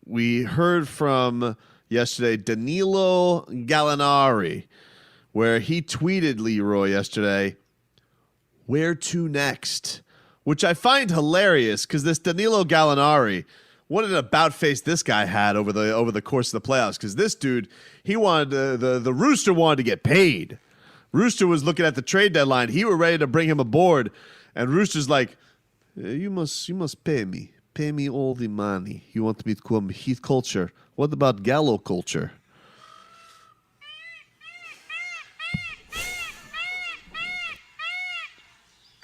we heard from yesterday Danilo Gallinari, where he tweeted Leroy yesterday, "Where to next?" Which I find hilarious because this Danilo Gallinari, what an about face this guy had over the course of the playoffs. Because this dude, he wanted the Rooster wanted to get paid. Rooster was looking at the trade deadline. He were ready to bring him aboard, and Rooster's like, "You must pay me. Pay me all the money. You want me to become Heath culture? What about Gallo culture?"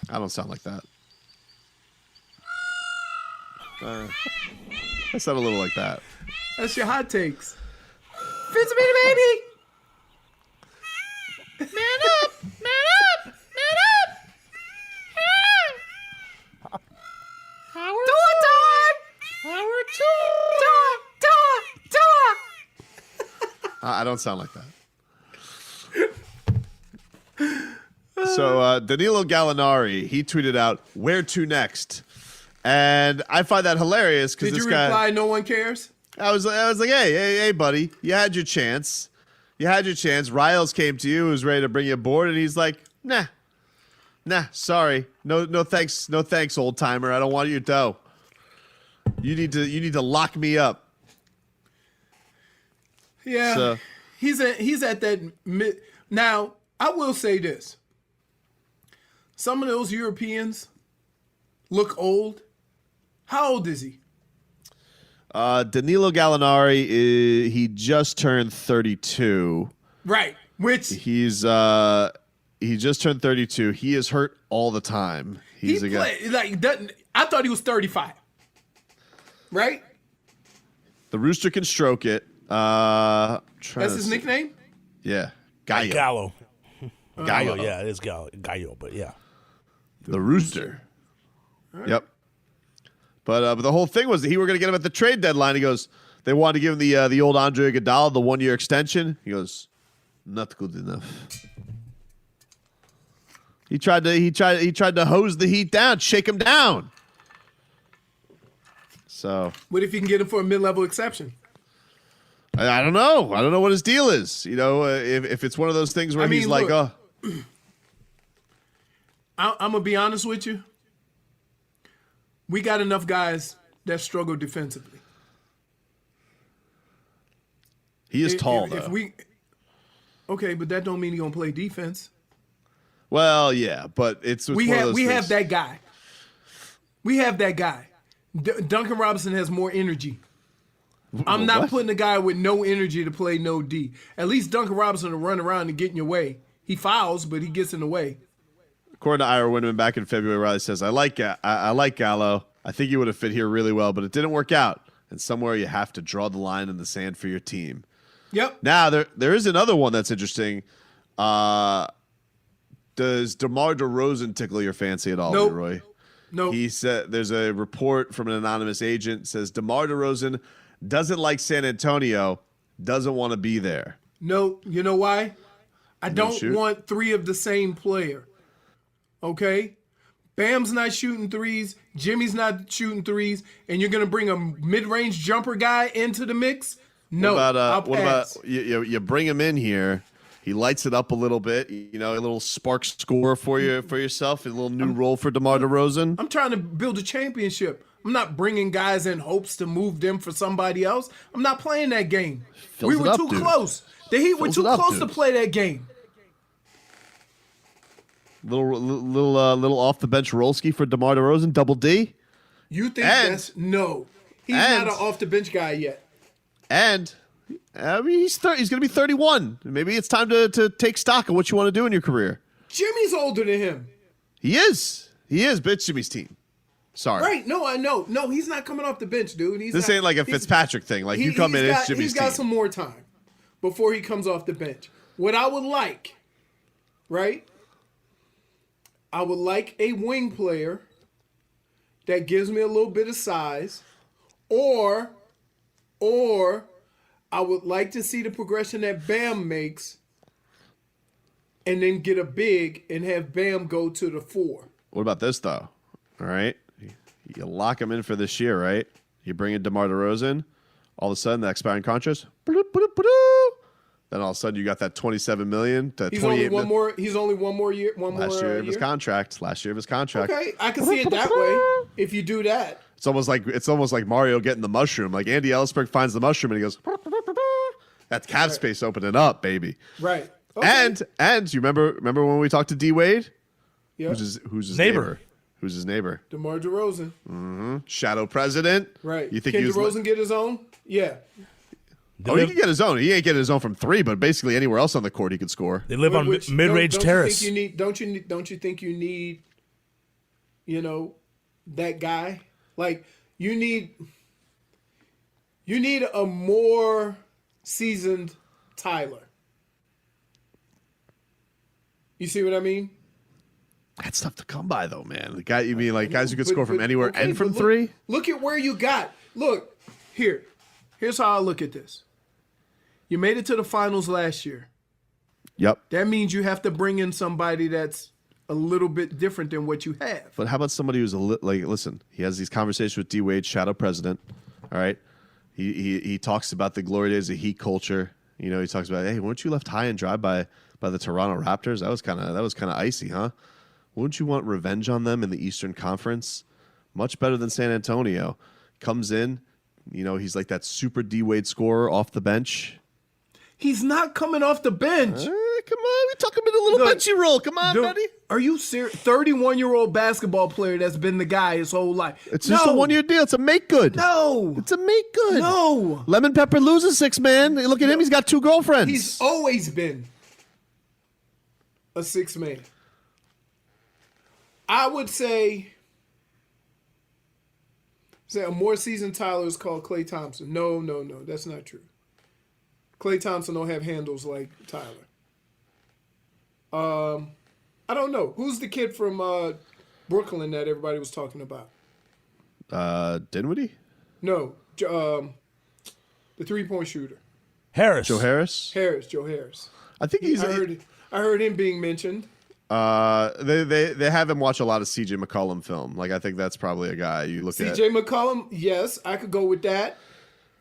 I don't sound like that. I sound a little like that. That's your hot takes. Fits me, baby. Man up! Man up! Man up! Howard time! Howard talk! I don't sound like that. So Danilo Gallinari, he tweeted out, "Where to next?" And I find that hilarious because this guy. Did you reply, "No one cares"? I was like, hey, buddy, you had your chance. You had your chance. Riles came to you, was ready to bring you aboard, and he's like, nah, sorry, no thanks, old timer. I don't want your dough. You need to lock me up. Yeah, so. he's at that mid. Now I will say this: some of those Europeans look old. How old is he? Danilo Gallinari, he just turned 32. Right. Which he just turned 32. He is hurt all the time. He's a guy. I thought he was 35. Right? The Rooster can stroke it. That's his nickname? Yeah. Gallo. Gallo. Gallo. Yeah, it is Gallo, but yeah. The Rooster. Right. Yep. But the whole thing was that he were going to get him at the trade deadline. He goes, they wanted to give him the old Andre Iguodala, the 1-year extension. He goes, not good enough. He tried to hose the Heat down, shake him down. So what if you can get him for a mid-level exception? I don't know. I don't know what his deal is. You know, if it's one of those things where he's like, look, I'm gonna be honest with you. We got enough guys that struggle defensively. He is tall, though. Okay, but that don't mean he gonna play defense. Well, yeah, but we have that guy. We have that guy. Duncan Robinson has more energy. I'm not putting a guy with no energy to play no D. At least Duncan Robinson will run around and get in your way. He fouls, but he gets in the way. According to Ira Winman back in February, Riley says, I like Gallo. I think he would have fit here really well, but it didn't work out. And somewhere you have to draw the line in the sand for your team. Yep. Now, there is another one that's interesting. Does DeMar DeRozan tickle your fancy at all, Nope. Leroy? No. He said there's a report from an anonymous agent says DeMar DeRozan doesn't like San Antonio, doesn't want to be there. No, you know why? I don't want three of the same player. Okay? Bam's not shooting threes, Jimmy's not shooting threes, and you're going to bring a mid-range jumper guy into the mix? No, what about you bring him in here, he lights it up a little bit, you know, a little spark score for yourself, a little new role for DeMar DeRozan. I'm trying to build a championship. I'm not bringing guys in hopes to move them for somebody else. I'm not playing that game. We were too close. The Heat were too close to play that game. Little off the bench Rolski for DeMar DeRozan, double D. You think that's no? He's not an off the bench guy yet. And I mean, he's going to be 31. Maybe it's time to take stock of what you want to do in your career. Jimmy's older than him. He is, but it's Jimmy's team. Sorry. Right? No, I know. No, he's not coming off the bench, dude. This ain't like a Fitzpatrick thing. Like you come in, it's Jimmy's team. He's got some more time before he comes off the bench. What I would like, right? I would like a wing player that gives me a little bit of size, or I would like to see the progression that Bam makes and then get a big and have Bam go to the 4. What about this, though? All right. You lock him in for this year, right? You bring in DeMar DeRozan. All of a sudden, the expiring contracts. Then all of a sudden, you got that $27 million to He's $28 only million. one more. He's only one more year. Last year of his contract. Okay, I can see it that way. If you do that, It's almost like Mario getting the mushroom. Like Andy Ellisberg finds the mushroom and he goes, that's cap space opening up, baby. right? Okay. And you remember when we talked to D Wade? Yep. Who's his neighbor? Who's his neighbor? DeMar DeRozan. Shadow president. Right. You think Can DeRozan get his own? Yeah. Oh, he can get his own. He ain't getting his own from 3, but basically anywhere else on the court he could score. They live on mid-range terrace. Don't you think you need, that guy? Like you need a more seasoned Tyler. You see what I mean? That's tough to come by, though, man. The guy, you mean like guys who could score from anywhere okay, and from but 3? Look at where you got. Look, here's how I look at this. You made it to the finals last year. Yep. That means you have to bring in somebody that's a little bit different than what you have. But how about somebody who's listen, he has these conversations with D Wade, shadow president. All right. He talks about the glory days of Heat culture. He talks about, hey, weren't you left high and dry by the Toronto Raptors? That was kind of icy, huh? Wouldn't you want revenge on them in the Eastern Conference? Much better than San Antonio. Comes in, he's like that super D Wade scorer off the bench. He's not coming off the bench. Come on, we talk him in a little benchy role. Come on, buddy. Are you serious? 31-year-old basketball player that's been the guy his whole life. It's just a 1-year deal. It's a make good. No. It's a make good. No. Lemon Pepper loses 6 man. Look at him. He's got 2 girlfriends. He's always been a 6 man. I would say a more seasoned Tyler is called Klay Thompson. No, that's not true. Klay Thompson don't have handles like Tyler. I don't know. Who's the kid from Brooklyn that everybody was talking about? Dinwiddie? No, the 3-point shooter. Harris. Joe Harris? Joe Harris. I think he's. I heard him being mentioned. They have him watch a lot of CJ McCollum film. Like I think that's probably a guy you look at. CJ McCollum, yes, I could go with that.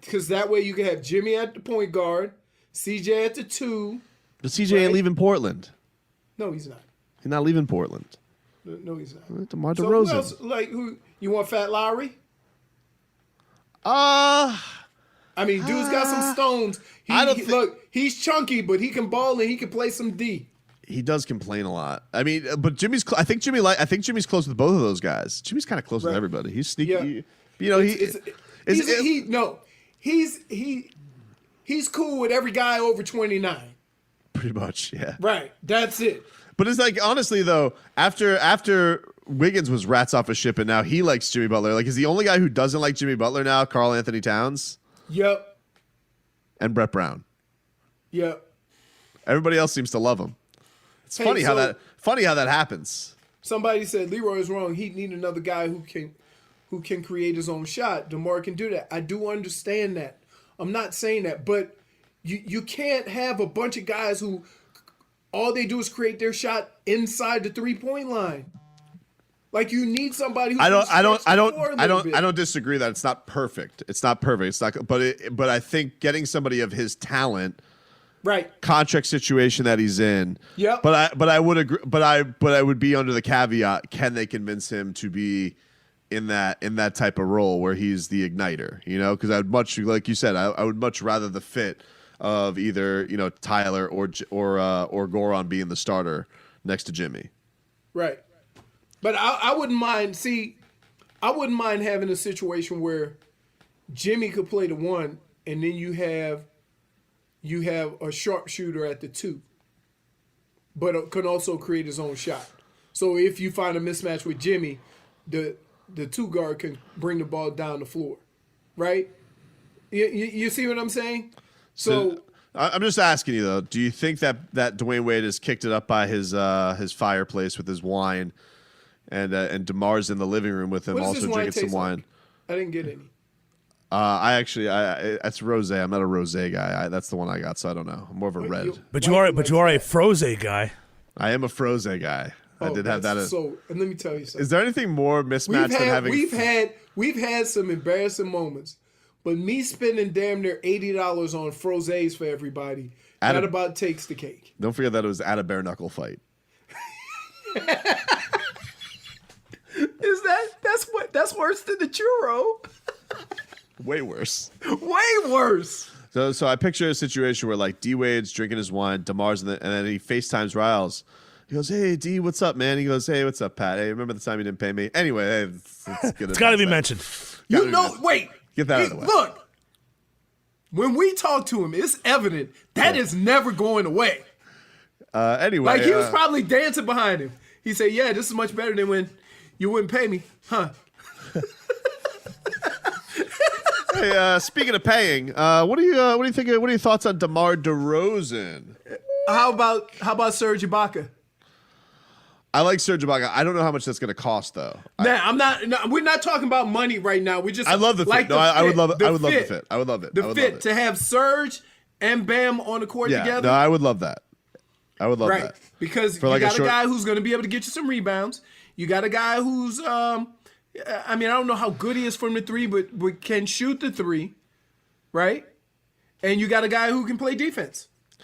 Because that way you can have Jimmy at the point guard, CJ at the 2. But CJ ain't leaving Portland. No, he's not. He's not leaving Portland. No, he's not. DeMar So DeRozan. who else? Like who? You want Fat Lowry? I mean, dude's got some stones. Look, he's chunky, but he can ball and he can play some D. He does complain a lot. I mean, but I think Jimmy's close with both of those guys. Jimmy's kind of close with everybody. He's sneaky. Yeah. He's cool with every guy over 29. Pretty much, yeah. Right. That's it. But it's like, honestly, though, after Wiggins was rats off a ship and now he likes Jimmy Butler. Like, is the only guy who doesn't like Jimmy Butler now Karl Anthony Towns? Yep. And Brett Brown. Yep. Everybody else seems to love him. It's funny how that happens. Somebody said Leroy is wrong. He need another guy who can create his own shot. DeMar can do that. I do understand that. I'm not saying that, but you can't have a bunch of guys who all they do is create their shot inside the 3-point line. Like you need somebody who I don't disagree that it's not perfect. It's not perfect. It's not, but I think getting somebody of his talent, right, contract situation that he's in. Yep. But I would agree. But I would be under the caveat: can they convince him to be in that type of role where he's the igniter? Because I'd much, like you said, I would much rather the fit of either Tyler or Goran being the starter next to Jimmy. Right. But I wouldn't mind. See, I wouldn't mind having a situation where Jimmy could play the 1, and then you have a sharpshooter at the 2, but can also create his own shot. So if you find a mismatch with Jimmy, the 2 guard can bring the ball down the floor, right? You see what I'm saying? So I'm just asking you though. Do you think that Dwayne Wade has kicked it up by his fireplace with his wine, and DeMar's in the living room with him also drinking some wine? Like? I didn't get any. That's rosé. I'm not a rosé guy. That's the one I got, so I don't know. I'm more of a red. But you are a froze guy. I am a frosé guy. I did have that. So, and let me tell you something. Is there anything more mismatched than having? We've had some embarrassing moments, but me spending damn near $80 on frosés for everybody, that about takes the cake. Don't forget that it was at a bare knuckle fight. That's worse than the churro? Way worse. Way worse. So I picture a situation where like D Wade's drinking his wine, DeMar's and then he FaceTimes Riles. He goes, "Hey D, what's up, man?" He goes, "Hey, what's up, Pat? Hey, remember the time you didn't pay me?" Anyway, hey, it's got to be mentioned. Wait. Get that out of the way. Look, when we talk to him, it's evident that is never going away. Anyway, Like he was probably dancing behind him. He said, "Yeah, this is much better than when you wouldn't pay me, huh?" Hey, speaking of paying, what do you think? What are your thoughts on DeMar DeRozan? How about Serge Ibaka? I like Serge Ibaka. I don't know how much that's going to cost, though. We're not talking about money right now. We just I love the fit. like No, I would love it. I would love the fit. fit. I would love it. The fit to have Serge and Bam on the court together. No, I would love that. I would love Right, that. because For you like got a guy who's going to be able to get you some rebounds. You got a guy who's, I don't know how good he is from the three, but can shoot the three, right? And you got a guy who can play defense.